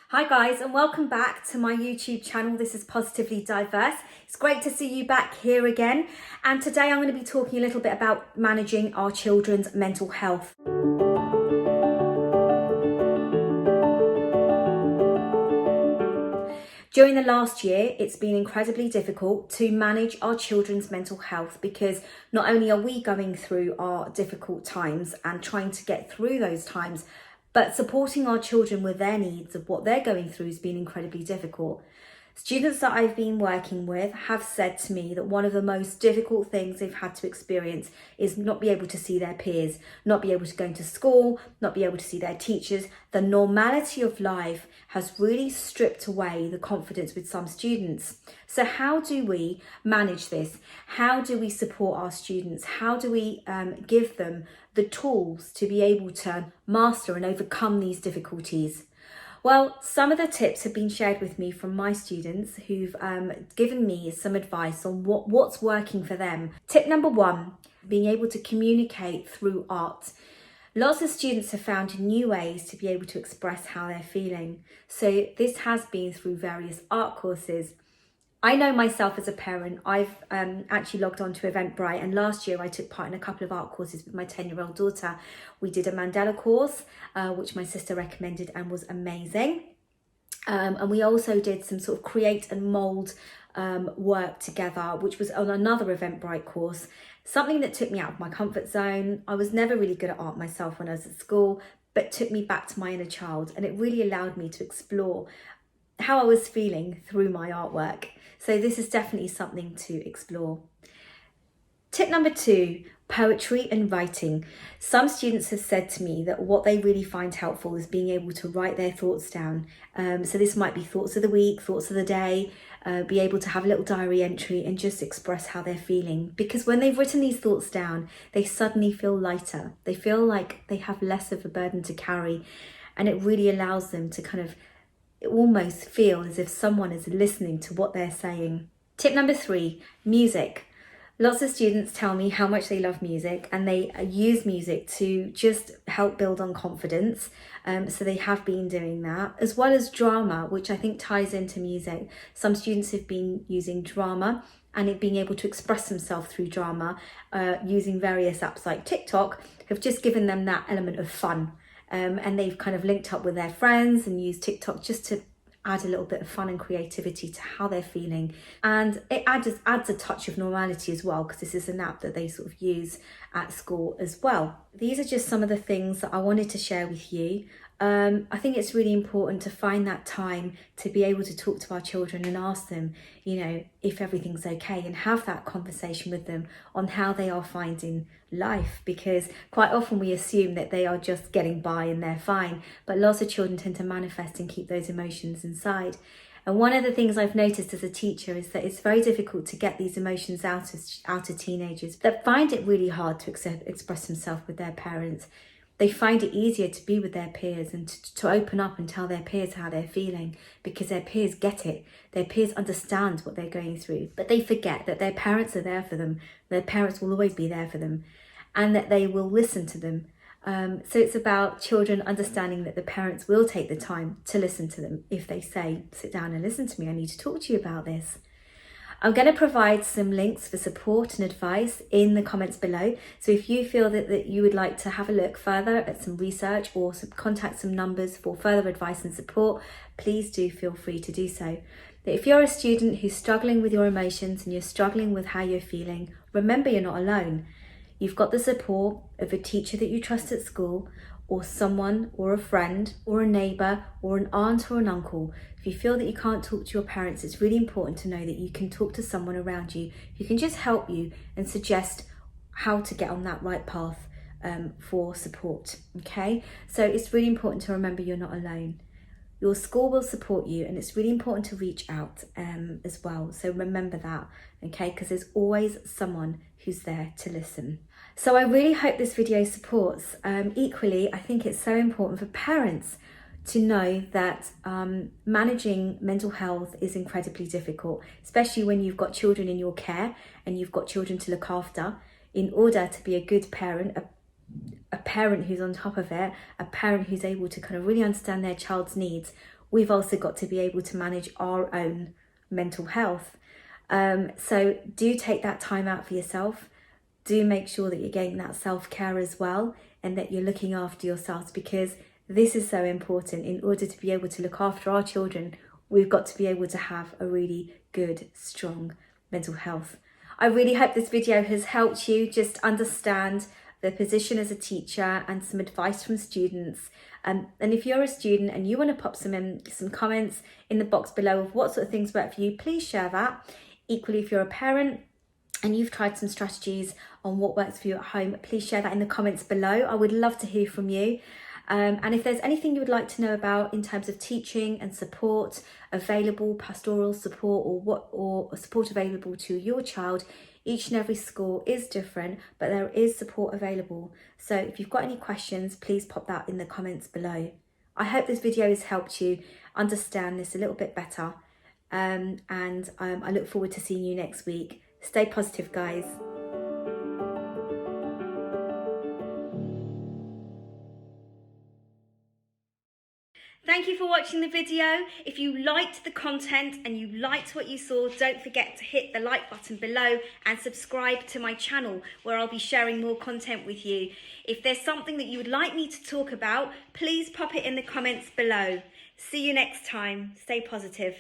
Hi guys, and welcome back to my YouTube channel. This is Positively Diverse. It's great to see you back here again. And today I'm going to be talking a little bit about managing our children's mental health. During the last year, it's been incredibly difficult to manage our children's mental health because not only are we going through our difficult times and trying to get through those times, but supporting our children with their needs of what they're going through has been incredibly difficult. Students that I've been working with have said to me that one of the most difficult things they've had to experience is not be able to see their peers, not be able to go into school, not be able to see their teachers. The normality of life has really stripped away the confidence with some students. So how do we manage this? How do we support our students? How do we give them the tools to be able to master and overcome these difficulties? Well, some of the tips have been shared with me from my students who've given me some advice on what's working for them. Tip number one, being able to communicate through art. Lots of students have found new ways to be able to express how they're feeling. So this has been through various art courses. I know myself as a parent, I've actually logged on to Eventbrite, and last year I took part in a couple of art courses with my 10-year-old daughter. We did a mandala course, which my sister recommended and was amazing. And we also did some sort of create and mould work together, which was on another Eventbrite course, something that took me out of my comfort zone. I was never really good at art myself when I was at school, but took me back to my inner child, and it really allowed me to explore how I was feeling through my artwork. So this is definitely something to explore. Tip number two, poetry and writing. Some students have said to me that what they really find helpful is being able to write their thoughts down. So this might be thoughts of the week, thoughts of the day, be able to have a little diary entry and just express how they're feeling. Because when they've written these thoughts down, they suddenly feel lighter. They feel like they have less of a burden to carry, and it really allows them to kind of almost feel as if someone is listening to what they're saying. Tip number three, music. Lots of students tell me how much they love music, and they use music to just help build on confidence. So they have been doing that, as well as drama, which I think ties into music. Some students have been using drama and it being able to express themselves through drama using various apps like TikTok have just given them that element of fun. And they've kind of linked up with their friends and used TikTok just to add a little bit of fun and creativity to how they're feeling. And it adds a touch of normality as well, because this is an app that they sort of use at school as well. These are just some of the things that I wanted to share with you. I think it's really important to find that time to be able to talk to our children and ask them, if everything's okay, and have that conversation with them on how they are finding life, because quite often we assume that they are just getting by and they're fine, but lots of children tend to manifest and keep those emotions inside. And one of the things I've noticed as a teacher is that it's very difficult to get these emotions out of teenagers that find it really hard to express themselves with their parents. They find it easier to be with their peers and to open up and tell their peers how they're feeling, because their peers get it. Their peers understand what they're going through, but they forget that their parents are there for them. Their parents will always be there for them, and that they will listen to them. So it's about children understanding that the parents will take the time to listen to them if they say, sit down and listen to me, I need to talk to you about this. I'm going to provide some links for support and advice in the comments below. So if you feel that you would like to have a look further at some research or contact some numbers for further advice and support, please do feel free to do so. But if you're a student who's struggling with your emotions and you're struggling with how you're feeling, remember you're not alone. You've got the support of a teacher that you trust at school, or someone, or a friend, or a neighbour, or an aunt or an uncle. If you feel that you can't talk to your parents, it's really important to know that you can talk to someone around you who can just help you and suggest how to get on that right path for support, okay? So it's really important to remember you're not alone. Your school will support you, and it's really important to reach out as well. So remember that, okay? Because there's always someone who's there to listen. So I really hope this video supports. Equally, I think it's so important for parents to know that managing mental health is incredibly difficult, especially when you've got children in your care and you've got children to look after. In order to be a good parent, a parent who's on top of it, a parent who's able to kind of really understand their child's needs, we've also got to be able to manage our own mental health. So do take that time out for yourself. Do make sure that you're getting that self-care as well, and that you're looking after yourselves, because this is so important. In order to be able to look after our children, we've got to be able to have a really good, strong mental health. I really hope this video has helped you just understand the position as a teacher and some advice from students. And if you're a student and you want to pop some comments in the box below of what sort of things work for you, please share that. Equally, if you're a parent and you've tried some strategies on what works for you at home, please share that in the comments below. I would love to hear from you. And if there's anything you would like to know about in terms of teaching and support available, pastoral support, or support available to your child, each and every school is different, but there is support available. So if you've got any questions, please pop that in the comments below. I hope this video has helped you understand this a little bit better. I look forward to seeing you next week. Stay positive, guys. Thank you for watching the video. If you liked the content and you liked what you saw, don't forget to hit the like button below and subscribe to my channel, where I'll be sharing more content with you. If there's something that you would like me to talk about, please pop it in the comments below. See you next time. Stay positive.